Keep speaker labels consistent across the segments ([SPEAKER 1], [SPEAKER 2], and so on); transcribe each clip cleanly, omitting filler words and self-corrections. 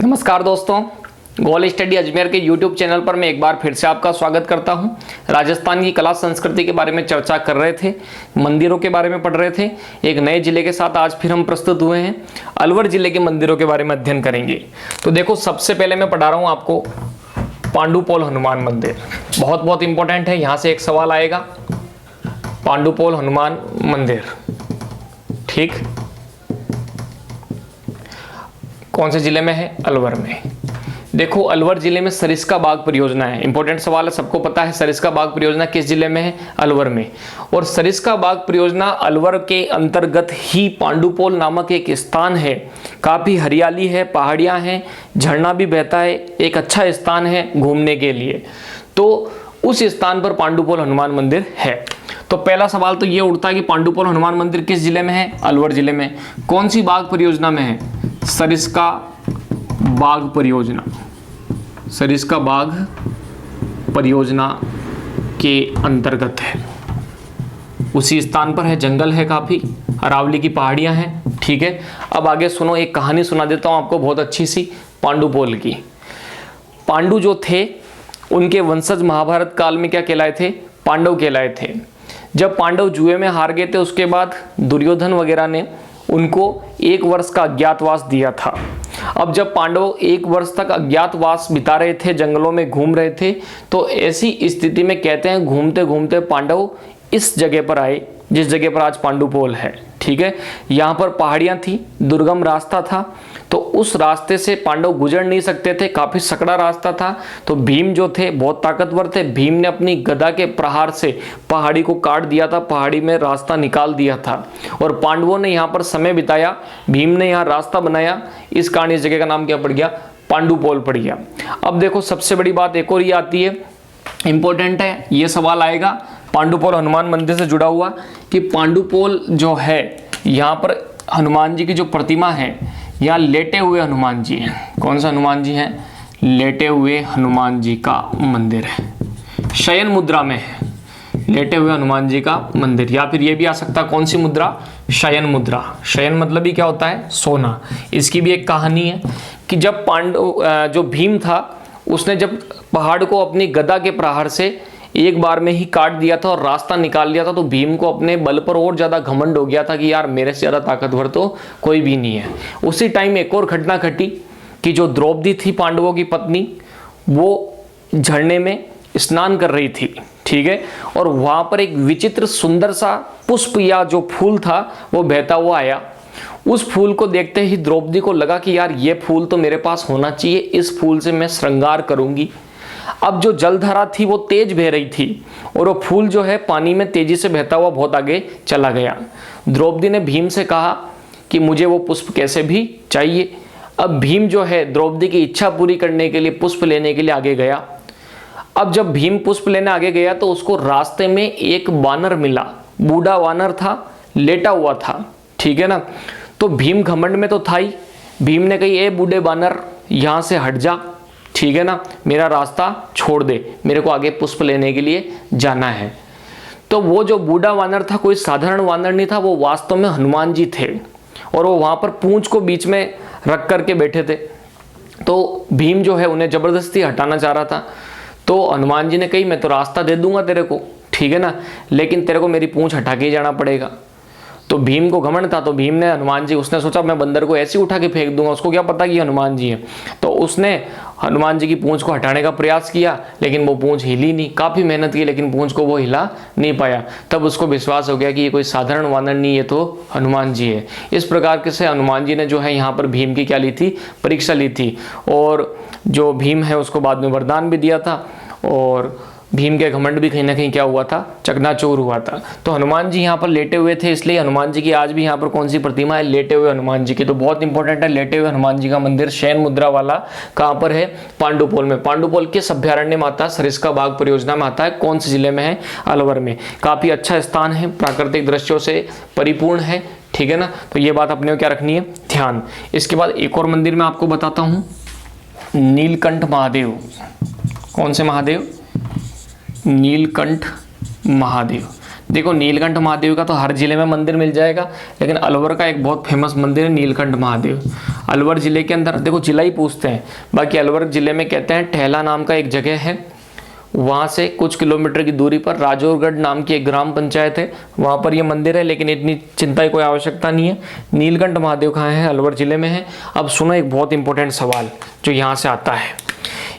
[SPEAKER 1] नमस्कार दोस्तों, गोल स्टडी अजमेर के YouTube चैनल पर मैं एक बार फिर से आपका स्वागत करता हूं। राजस्थान की कला संस्कृति के बारे में चर्चा कर रहे थे, मंदिरों के बारे में पढ़ रहे थे। एक नए जिले के साथ आज फिर हम प्रस्तुत हुए हैं। अलवर जिले के मंदिरों के बारे में अध्ययन करेंगे। तो देखो, सबसे पहले मैं पढ़ा रहा हूँ आपको पांडुपोल हनुमान मंदिर। बहुत इंपॉर्टेंट है, यहाँ से एक सवाल आएगा, पांडुपोल हनुमान मंदिर। ठीक, कौन से जिले में है? अलवर में। देखो, अलवर जिले में सरिस्का बाग परियोजना है। इंपॉर्टेंट सवाल है, सबको पता है सरिस्का बाग परियोजना किस जिले में है? अलवर में। और सरिस्का बाग परियोजना अलवर के अंतर्गत ही पांडुपोल नामक एक स्थान है। काफी हरियाली है, पहाड़ियां हैं, झरना भी बहता है, एक अच्छा स्थान है घूमने के लिए। तो उस स्थान पर पांडुपोल हनुमान मंदिर है। तो पहला सवाल तो ये उठता है कि पांडुपोल हनुमान मंदिर किस जिले में है? अलवर जिले में। कौन सी बाग परियोजना में है? सरिस्का बाग परियोजना। सरिस्का बाग परियोजना के अंतर्गत है। उसी स्थान पर है, जंगल है, काफी अरावली की पहाड़ियां हैं। ठीक है, अब आगे सुनो, एक कहानी सुना देता हूं आपको बहुत अच्छी सी पांडुपोल की। पांडु जो थे, उनके वंशज महाभारत काल में क्या कहलाए थे? पांडव कहलाए थे। जब पांडव जुए में हार गए थे, उसके बाद दुर्योधन वगैरह ने उनको 1 वर्ष का अज्ञातवास दिया था। अब जब पांडव 1 वर्ष तक अज्ञातवास बिता रहे थे, जंगलों में घूम रहे थे, तो ऐसी स्थिति में कहते हैं घूमते घूमते पांडव इस जगह पर आए जिस जगह पर आज पांडुपोल है। ठीक है, यहाँ पर पहाड़ियाँ थी, दुर्गम रास्ता था, तो उस रास्ते से पांडव गुजर नहीं सकते थे, काफी सकड़ा रास्ता था। तो भीम जो थे बहुत ताकतवर थे, भीम ने अपनी गदा के प्रहार से पहाड़ी को काट दिया था, पहाड़ी में रास्ता निकाल दिया था। और पांडवों ने यहाँ पर समय बिताया, भीम ने यहाँ रास्ता बनाया, इस कारण इस जगह का नाम क्या पड़ गया? पांडुपोल पड़ गया। अब देखो, सबसे बड़ी बात एक और ये आती है, इंपॉर्टेंट है, ये सवाल आएगा पांडुपोल हनुमान मंदिर से जुड़ा हुआ कि पांडुपोल जो है, यहाँ पर हनुमान जी की जो प्रतिमा है, यहाँ लेटे हुए हनुमान जी हैं। कौन सा हनुमान जी हैं? लेटे हुए हनुमान जी का मंदिर है, शयन मुद्रा में है, लेटे हुए हनुमान जी का मंदिर। या फिर ये भी आ सकता, कौन सी मुद्रा? शयन मुद्रा। शयन मतलब ही क्या होता है? सोना। इसकी भी एक कहानी है कि जब जो भीम था, उसने जब पहाड़ को अपनी गदा के प्रहार से एक बार में ही काट दिया था और रास्ता निकाल लिया था, तो भीम को अपने बल पर और ज्यादा घमंड हो गया था कि यार मेरे से ज्यादा ताकतवर तो कोई भी नहीं है। उसी टाइम एक और घटना घटी कि जो द्रौपदी थी, पांडवों की पत्नी, वो झरने में स्नान कर रही थी। ठीक है, और वहां पर एक विचित्र सुंदर सा पुष्प या जो फूल था वो बहता हुआ आया। उस फूल को देखते ही द्रौपदी को लगा कि यार ये फूल तो मेरे पास होना चाहिए, इस फूल से मैं श्रृंगार करूंगी। अब जो जलधारा थी वो तेज बह रही थी और वो फूल जो है पानी में तेजी से बहता हुआ बहुत आगे चला गया। द्रौपदी ने भीम से कहा कि मुझे वो पुष्प कैसे भी चाहिए। अब भीम जो है द्रौपदी की इच्छा पूरी करने के लिए पुष्प लेने के लिए आगे गया। अब जब भीम पुष्प लेने आगे गया तो उसको रास्ते में एक वानर मिला, बूढ़ा वानर था, लेटा हुआ था। ठीक है ना, तो भीम घमंड में तो था ही। भीम ने कही, ए बूढ़े वानर, यहाँ से हट जा, ठीक है ना, मेरा रास्ता छोड़ दे, मेरे को आगे पुष्प लेने के लिए जाना है। तो वो जो बूढ़ा वानर था कोई साधारण वानर नहीं था, वो वास्तव में हनुमान जी थे और वो वहां पर पूंछ को बीच में रख करके बैठे थे। तो भीम जो है उन्हें जबरदस्ती हटाना चाह रहा था। तो हनुमान जी ने कही, मैं तो रास्ता दे दूंगा तेरे को, ठीक है ना, लेकिन तेरे को मेरी पूंछ हटा के ही जाना पड़ेगा। तो भीम को घमंड था, तो भीम ने हनुमान जी, उसने सोचा मैं बंदर को ऐसे ही उठा के फेंक दूंगा, उसको क्या पता कि हनुमान जी है। तो उसने हनुमान जी की पूंछ को हटाने का प्रयास किया, लेकिन वो पूंछ हिली नहीं। काफी मेहनत की लेकिन पूंछ को वो हिला नहीं पाया। तब उसको विश्वास हो गया कि ये कोई साधारण वानर नहीं, ये तो हनुमान जी है। इस प्रकार से हनुमान जी ने जो है यहाँ पर भीम की क्या ली थी? परीक्षा ली थी। और जो भीम है उसको बाद में वरदान भी दिया था और भीम के घमंड भी कहीं ना कहीं क्या हुआ था? चकनाचूर हुआ था। तो हनुमान जी यहाँ पर लेटे हुए थे, इसलिए हनुमान जी की आज भी यहाँ पर कौन सी प्रतिमा है? लेटे हुए हनुमान जी की। तो बहुत इंपॉर्टेंट है, लेटे हुए हनुमान जी का मंदिर शयन मुद्रा वाला कहाँ पर है? पांडुपोल में। पांडुपोल किस अभ्यारण्य में आता है? सरिस्का बाग परियोजना में आता है। कौन से जिले में है? अलवर में। काफी अच्छा स्थान है, प्राकृतिक दृश्यों से परिपूर्ण है। ठीक है ना, तो ये बात अपने को क्या रखनी है? ध्यान। इसके बाद एक और मंदिर मैं आपको बताता हूँ, नीलकंठ महादेव। कौन से महादेव? नीलकंठ महादेव। देखो नीलकंठ महादेव का तो हर जिले में मंदिर मिल जाएगा, लेकिन अलवर का एक बहुत फेमस मंदिर है नीलकंठ महादेव। अलवर जिले के अंदर, देखो जिला ही पूछते हैं, बाकी अलवर जिले में कहते हैं ठेला नाम का एक जगह है, वहाँ से कुछ किलोमीटर की दूरी पर राजौरगढ़ नाम की एक ग्राम पंचायत है, वहाँ पर ये मंदिर है, लेकिन इतनी चिंता की कोई आवश्यकता नहीं है। नीलकंठ महादेव कहाँ है? अलवर जिले में है। अब सुनो एक बहुत इंपॉर्टेंट सवाल जो यहाँ से आता है,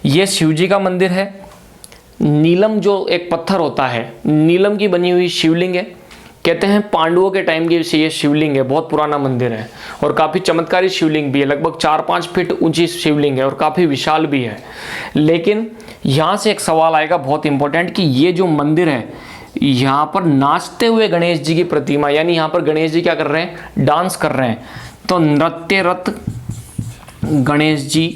[SPEAKER 1] ये शिव जी का मंदिर है। नीलम जो एक पत्थर होता है, नीलम की बनी हुई शिवलिंग है, कहते हैं पांडवों के टाइम की ये शिवलिंग है, बहुत पुराना मंदिर है और काफ़ी चमत्कारी शिवलिंग भी है, लगभग 4-5 फीट ऊंची शिवलिंग है और काफ़ी विशाल भी है। लेकिन यहाँ से एक सवाल आएगा बहुत इंपॉर्टेंट कि ये जो मंदिर है, यहाँ पर नाचते हुए गणेश जी की प्रतिमा, यानी यहाँ पर गणेश जी क्या कर रहे हैं? डांस कर रहे हैं। तो नृत्यरत गणेश जी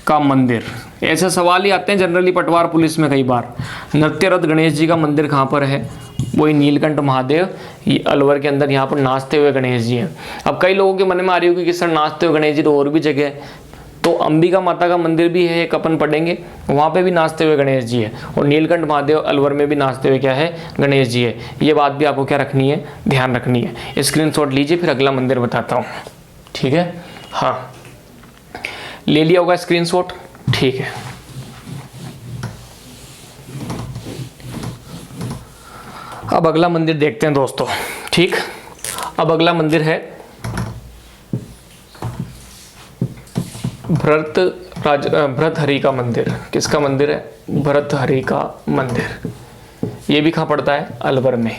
[SPEAKER 1] का मंदिर, ऐसे सवाल ही आते हैं जनरली पटवार पुलिस में कई बार। नृत्यरत गणेश जी का मंदिर कहाँ पर है? वही नीलकंठ महादेव, ये अलवर के अंदर यहाँ पर नाचते हुए गणेश जी हैं। अब कई लोगों के मन में आ रही होगी कि सर नाचते हुए गणेश जी तो और भी जगह है, तो अंबिका माता का मंदिर भी है एक, अपन पढ़ेंगे, वहाँ पे भी नाचते हुए गणेश जी है, और नीलकंठ महादेव अलवर में भी नाचते हुए क्या है? गणेश जी है। ये बात भी आपको क्या रखनी है? ध्यान रखनी है। स्क्रीनशॉट लीजिए, फिर अगला मंदिर बताता हूँ, ठीक है? हाँ, ले लिया होगा स्क्रीनशॉट, ठीक है। अब अगला मंदिर देखते हैं दोस्तों, ठीक। अब अगला मंदिर है भर्तहरि का मंदिर। किसका मंदिर है? भर्तहरि का मंदिर। ये भी कहाँ पड़ता है? अलवर में।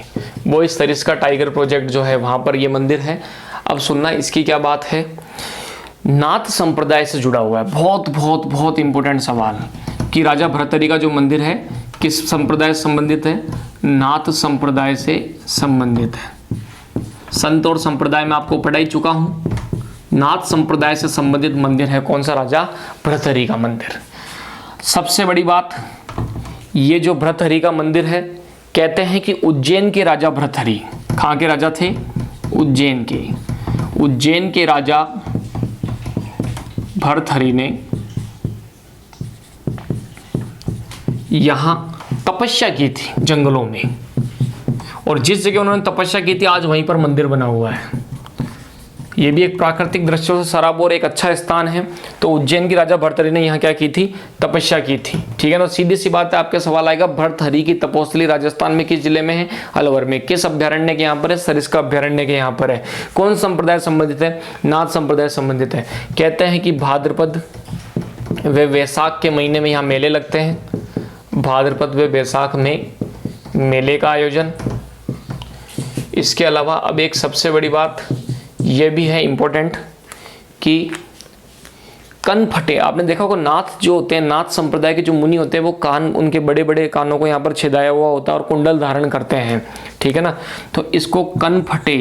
[SPEAKER 1] वो इस सरिस्का टाइगर प्रोजेक्ट जो है वहाँ पर ये मंदिर है। अब सुनना इसकी क्या बात है, नाथ संप्रदाय से जुड़ा हुआ है। बहुत बहुत बहुत इंपॉर्टेंट सवाल कि राजा भर्तहरि का जो मंदिर है किस संप्रदाय से संबंधित है? नाथ संप्रदाय से संबंधित है। संत और संप्रदाय में आपको पढ़ा ही चुका हूँ। नाथ संप्रदाय से संबंधित मंदिर है कौन सा? राजा भर्तहरि का मंदिर। सबसे बड़ी बात, ये जो भर्तहरि का मंदिर है, कहते हैं कि उज्जैन के राजा भर्तहरि, कहाँ के राजा थे? उज्जैन के। उज्जैन के राजा भर्तहरि ने यहाँ तपस्या की थी जंगलों में, और जिस जगह उन्होंने तपस्या की थी आज वहीं पर मंदिर बना हुआ है। ये भी एक प्राकृतिक दृश्यों से सराबोर एक अच्छा स्थान है। तो उज्जैन की राजा भर्तहरि ने यहाँ क्या की थी? तपस्या की थी, ठीक है ना। सीधी सी बात है, आपके सवाल आएगा भर्तहरि की तपोस्थली राजस्थान में किस जिले में है? अलवर में। किस अभ्यारण्य के यहाँ पर है? सरिस्का अभ्यारण्य के यहाँ पर है। कौन संप्रदाय संबंधित है? नाथ संप्रदाय संबंधित है। कहते हैं कि भाद्रपद व वैसाख के महीने में यहाँ मेले लगते हैं। भाद्रपद व वैसाख में मेले का आयोजन। इसके अलावा अब एक सबसे बड़ी बात ये भी है इम्पोर्टेंट कि कन फटे। आपने देखा होगा नाथ जो होते हैं, नाथ संप्रदाय के जो मुनि होते हैं, वो कान, उनके बड़े बड़े कानों को यहाँ पर छेदाया हुआ होता है और कुंडल धारण करते हैं, ठीक है ना। तो इसको कन फटे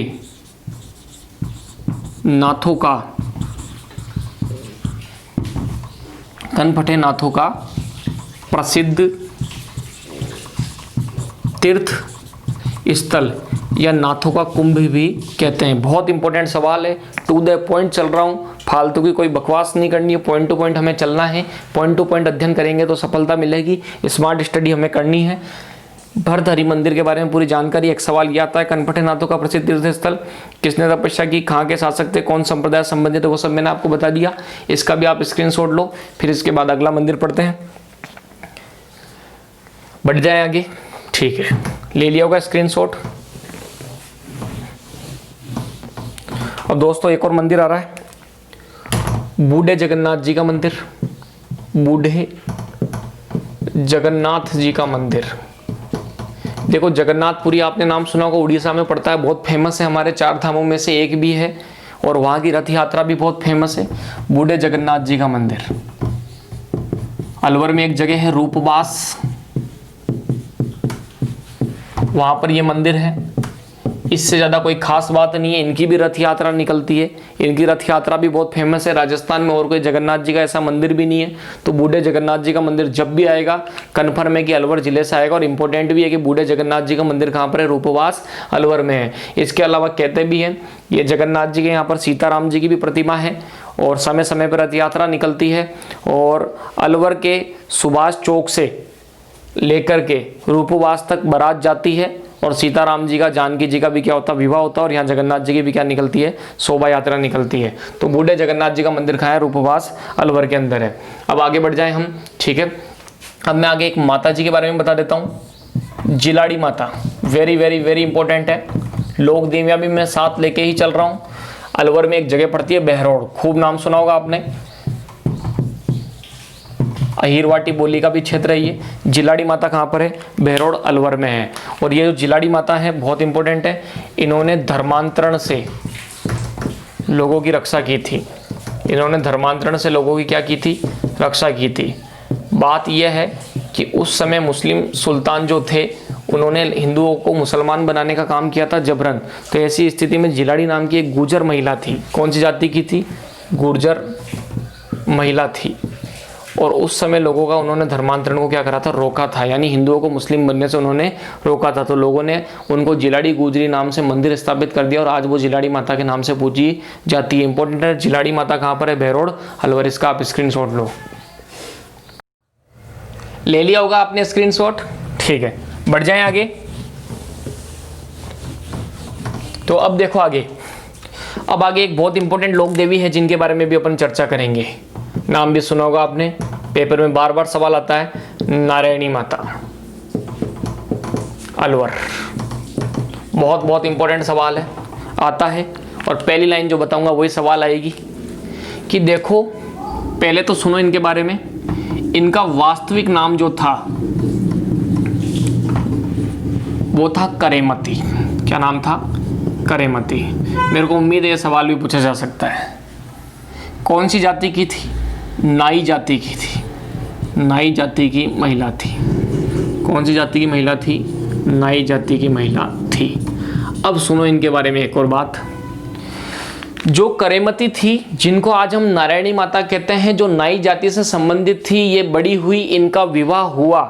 [SPEAKER 1] नाथों का, कन फटे नाथों का प्रसिद्ध तीर्थ स्थल या नाथों का कुंभ भी कहते हैं। बहुत इंपॉर्टेंट सवाल है, टू द पॉइंट चल रहा हूँ, फालतू की कोई बकवास नहीं करनी है, पॉइंट टू पॉइंट हमें चलना है। पॉइंट टू पॉइंट अध्ययन करेंगे तो सफलता मिलेगी, स्मार्ट स्टडी हमें करनी है। भर्तहरि मंदिर के बारे में पूरी जानकारी। एक सवाल ये आता है, कनपटे नाथों का प्रसिद्ध तीर्थ स्थल, किसने तपस्या की, कहाँ के शासक थे, कौन संप्रदाय संबंधित है, वो सब मैंने आपको बता दिया। इसका भी आप स्क्रीनशॉट लो, फिर इसके बाद अगला मंदिर पढ़ते हैं, बढ़ जाए आगे, ठीक है। ले लिया होगा स्क्रीनशॉट। अब दोस्तों एक और मंदिर आ रहा है, बूढ़े जगन्नाथ जी का मंदिर। बूढ़े जगन्नाथ जी का मंदिर। देखो जगन्नाथपुरी आपने नाम सुना होगा, उड़ीसा में पड़ता है, बहुत फेमस है, हमारे 4 धामों में से एक भी है, और वहाँ की रथ यात्रा भी बहुत फेमस है। बूढ़े जगन्नाथ जी का मंदिर अलवर में एक जगह है रूपवास, वहाँ पर ये मंदिर है। इससे ज़्यादा कोई खास बात नहीं है। इनकी भी रथ यात्रा निकलती है, इनकी रथ यात्रा भी बहुत फेमस है। राजस्थान में और कोई जगन्नाथ जी का ऐसा मंदिर भी नहीं है। तो बूढ़े जगन्नाथ जी का मंदिर जब भी आएगा कन्फर्म है कि अलवर जिले से आएगा, और इम्पोर्टेंट भी है कि बूढ़े जगन्नाथ जी का मंदिर कहाँ पर है? रूपवास, अलवर में है। इसके अलावा कहते भी हैं ये जगन्नाथ जी के यहाँ पर सीताराम जी की भी प्रतिमा है, और समय समय पर रथ यात्रा निकलती है, और अलवर के सुभाष चौक से लेकर के रूपवास तक बारात जाती है, और सीताराम जी का, जानकी जी का भी क्या होता है, विवाह होता है। और यहाँ जगन्नाथ जी की भी क्या निकलती है, शोभा यात्रा निकलती है। तो बूढ़े जगन्नाथ जी का मंदिर कहाँ है, रूपवास अलवर के अंदर है। अब आगे बढ़ जाए हम, ठीक है। अब मैं आगे एक माता जी के बारे में बता देता हूँ, जिलाड़ी माता, वेरी वेरी वेरी इंपॉर्टेंट है। लोक दिव्या भी मैं साथ लेके ही चल रहा हूँ। अलवर में एक जगह पड़ती है बहरोड़, खूब नाम सुना होगा आपने, अहिरवाटी बोली का भी क्षेत्र है ये। जिलाड़ी माता कहाँ पर है, बहरोड़ अलवर में है। और ये जो जिलाड़ी माता है बहुत इंपॉर्टेंट है, इन्होंने धर्मांतरण से लोगों की रक्षा की थी। इन्होंने धर्मांतरण से लोगों की क्या की थी, रक्षा की थी। बात यह है कि उस समय मुस्लिम सुल्तान जो थे उन्होंने हिंदुओं को मुसलमान बनाने का काम किया था जबरन। तो ऐसी स्थिति में जिलाड़ी नाम की एक गुर्जर महिला थी, कौन सी जाति की थी, गुर्जर महिला थी। और उस समय लोगों का उन्होंने धर्मांतरण को क्या करा था, रोका था, यानी हिंदुओं को मुस्लिम बनने से उन्होंने रोका था। तो लोगों ने उनको जिलाड़ी गुजरी नाम से मंदिर स्थापित कर दिया और आज वो जिलाड़ी माता के नाम से पूजी जाती है। इंपॉर्टेंट है, जिलाड़ी माता कहाँ पर है, बहरोड़ अलवर। इसका आप स्क्रीनशॉट लो, ले लिया होगा आपने स्क्रीनशॉट, ठीक है। बढ़ जाएं आगे। तो अब देखो आगे, अब आगे एक बहुत इंपॉर्टेंट लोक देवी है जिनके बारे में भी अपन चर्चा करेंगे। नाम भी सुना होगा आपने, पेपर में बार बार सवाल आता है, नारायणी माता अलवर। बहुत बहुत इंपॉर्टेंट सवाल है, आता है। और पहली लाइन जो बताऊंगा वही सवाल आएगी कि देखो, पहले तो सुनो इनके बारे में। इनका वास्तविक नाम जो था वो था करेमती। क्या नाम था, करेमती। मेरे को उम्मीद है ये सवाल भी पूछा जा सकता है। कौन सी जाति की थी, नाई जाति की थी, नाई जाति की महिला थी। कौन सी जाति की महिला थी, नाई जाति की महिला थी। अब सुनो इनके बारे में एक और बात। जो करेमती थी, जिनको आज हम नारायणी माता कहते हैं, जो नाई जाति से संबंधित थी, ये बड़ी हुई, इनका विवाह हुआ।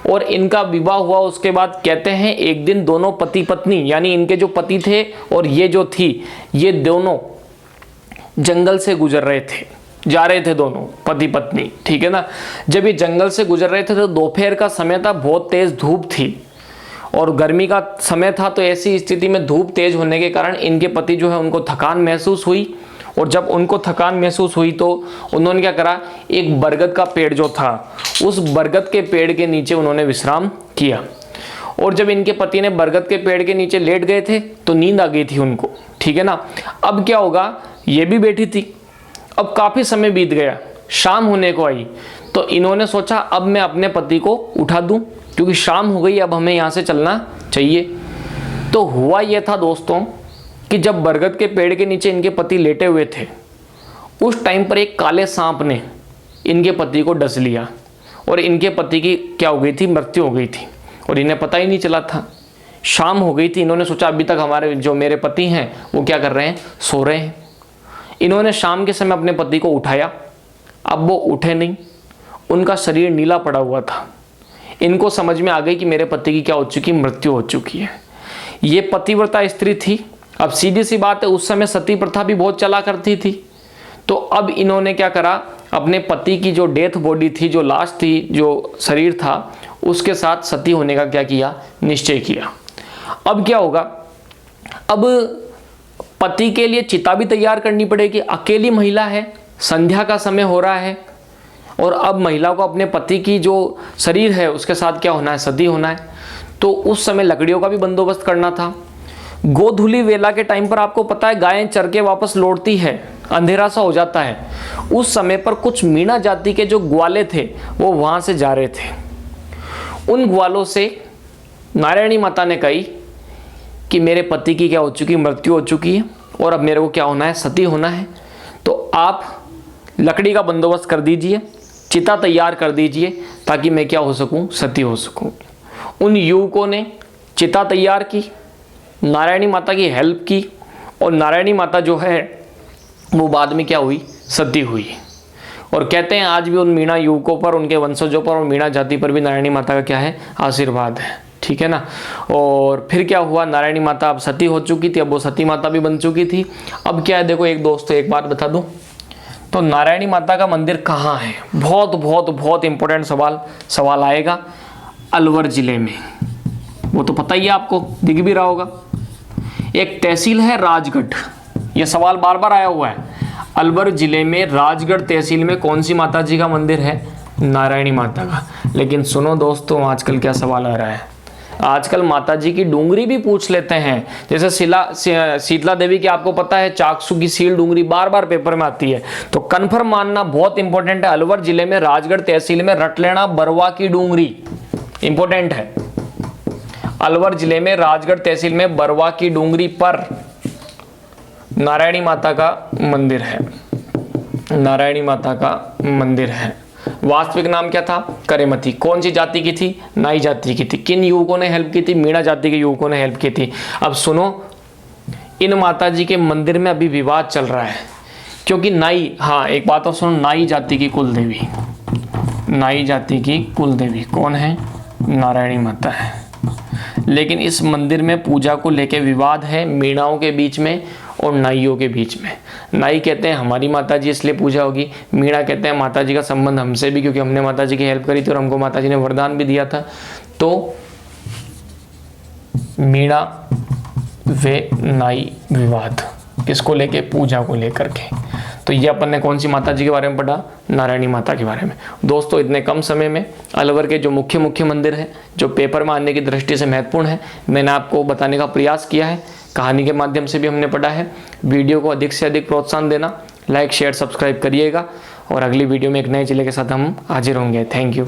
[SPEAKER 1] और इनका विवाह हुआ उसके बाद कहते हैं एक दिन दोनों पति पत्नी, यानी इनके जो पति थे और ये जो थी, ये दोनों जंगल से गुजर रहे थे, जा रहे थे दोनों पति पत्नी, ठीक है ना। जब ये जंगल से गुजर रहे थे तो दोपहर का समय था, बहुत तेज धूप थी और गर्मी का समय था। तो ऐसी स्थिति में धूप तेज होने के कारण इनके पति जो है उनको थकान महसूस हुई। और जब उनको थकान महसूस हुई तो उन्होंने क्या करा, एक बरगद का पेड़ जो था, उस बरगद के पेड़ के नीचे उन्होंने विश्राम किया। और जब इनके पति ने बरगद के पेड़ के नीचे लेट गए थे तो नींद आ गई थी उनको, ठीक है ना। अब क्या होगा, ये भी बैठी थी। अब काफ़ी समय बीत गया, शाम होने को आई, तो इन्होंने सोचा अब मैं अपने पति को उठा दूं, क्योंकि शाम हो गई, अब हमें यहाँ से चलना चाहिए। तो हुआ यह था दोस्तों कि जब बरगद के पेड़ के नीचे इनके पति लेटे हुए थे, उस टाइम पर एक काले सांप ने इनके पति को डस लिया और इनके पति की क्या हो गई थी, मृत्यु हो गई थी। और इन्हें पता ही नहीं चला था, शाम हो गई थी। इन्होंने सोचा अभी तक हमारे जो मेरे पति हैं वो क्या कर रहे हैं, सो रहे हैं। इन्होंने शाम के समय अपने पति को उठाया, अब वो उठे नहीं, उनका शरीर नीला पड़ा हुआ था। इनको समझ में आ गई कि मेरे पति की क्या हो चुकी, मृत्यु हो चुकी है। ये पतिव्रता स्त्री थी। अब सीधी सी बात है, उस समय सती प्रथा भी बहुत चला करती थी। तो अब इन्होंने क्या करा, अपने पति की जो डेथ बॉडी थी, जो लाश थी, जो शरीर था, उसके साथ सती होने का क्या किया, निश्चय किया। अब क्या होगा, अब पति के लिए चिता भी तैयार करनी पड़ेगी। अकेली महिला है, संध्या का समय हो रहा है और अब महिला को अपने पति की जो शरीर है उसके साथ क्या होना है, सती होना है। तो उस समय लकड़ियों का भी बंदोबस्त करना था। गोधूली वेला के टाइम पर आपको पता है गायें चर के वापस लौटती है, अंधेरा सा हो जाता है। उस समय पर कुछ मीणा जाति के जो ग्वाले थे वो वहाँ से जा रहे थे। उन ग्वालों से नारायणी माता ने कही कि मेरे पति की क्या हो चुकी, मृत्यु हो चुकी है और अब मेरे को क्या होना है, सती होना है। तो आप लकड़ी का बंदोबस्त कर दीजिए, चिता तैयार कर दीजिए ताकि मैं क्या हो सकूं, सती हो सकूं। उन युवकों ने चिता तैयार की, नारायणी माता की हेल्प की और नारायणी माता जो है वो बाद में क्या हुई, सती हुई। और कहते हैं आज भी उन मीणा युवकों पर, उनके वंशजों पर और मीणा जाति पर भी नारायणी माता का क्या है, आशीर्वाद है, ठीक है ना। और फिर क्या हुआ, नारायणी माता अब सती हो चुकी थी, अब वो सती माता भी बन चुकी थी। अब क्या है, देखो एक दोस्तों एक बात बता दूं, तो नारायणी माता का मंदिर कहाँ है, बहुत बहुत बहुत इंपॉर्टेंट सवाल आएगा। अलवर जिले में, वो तो पता ही है आपको, दिख भी रहा होगा। एक तहसील है राजगढ़, ये सवाल बार बार आया हुआ है। अलवर जिले में राजगढ़ तहसील में कौन सी माता जी का मंदिर है? नारायणी माता का। लेकिन सुनो दोस्तों, आजकल क्या सवाल आ रहा है, आजकल माता जी की डूंगरी भी पूछ लेते हैं। जैसे शीतला देवी की आपको पता है चाकसू की सील डूंगरी बार बार पेपर में आती है, तो कन्फर्म मानना बहुत इंपॉर्टेंट है। अलवर जिले में राजगढ़ तहसील में रट लेना बरवा की डूंगरी, इंपॉर्टेंट है। अलवर जिले में राजगढ़ तहसील में बरवा की डूंगरी पर नारायणी माता का मंदिर है, नारायणी माता का मंदिर है। वास्तविक नाम क्या था? करेमती। कौन सी जाति की थी? नाई जाति की थी। किन युवकों ने हेल्प की थी? मीणा जाति के युवकों ने हेल्प की थी। अब सुनो, इन माता जी के मंदिर में अभी विवाद चल रहा है, क्योंकि नाई, हाँ एक बात और सुनो, नाई जाति की कुल देवी, नाई जाति की कुल देवी कौन है? नारायणी माता है। लेकिन इस मंदिर में पूजा को लेकर विवाद है मीणाओं के बीच में और नाइयों के बीच में। नाई कहते हैं हमारी माता जी इसलिए पूजा होगी, मीणा कहते हैं माता जी का संबंध हमसे भी, क्योंकि हमने माता जी की हेल्प करी थी और हमको माता जी ने वरदान भी दिया था। तो मीणा वे नाई विवाद, किसको लेके? पूजा को लेकर के। तो ये अपन ने कौन सी माता जी के बारे में पढ़ा? नारायणी माता के बारे में। दोस्तों इतने कम समय में अलवर के जो मुख्य मुख्य मंदिर हैं, जो पेपर में आने की दृष्टि से महत्वपूर्ण है, मैंने आपको बताने का प्रयास किया है। कहानी के माध्यम से भी हमने पढ़ा है। वीडियो को अधिक से अधिक प्रोत्साहन देना, लाइक शेयर सब्सक्राइब करिएगा, और अगली वीडियो में एक नए जिले के साथ हम हाजिर होंगे। Thank you.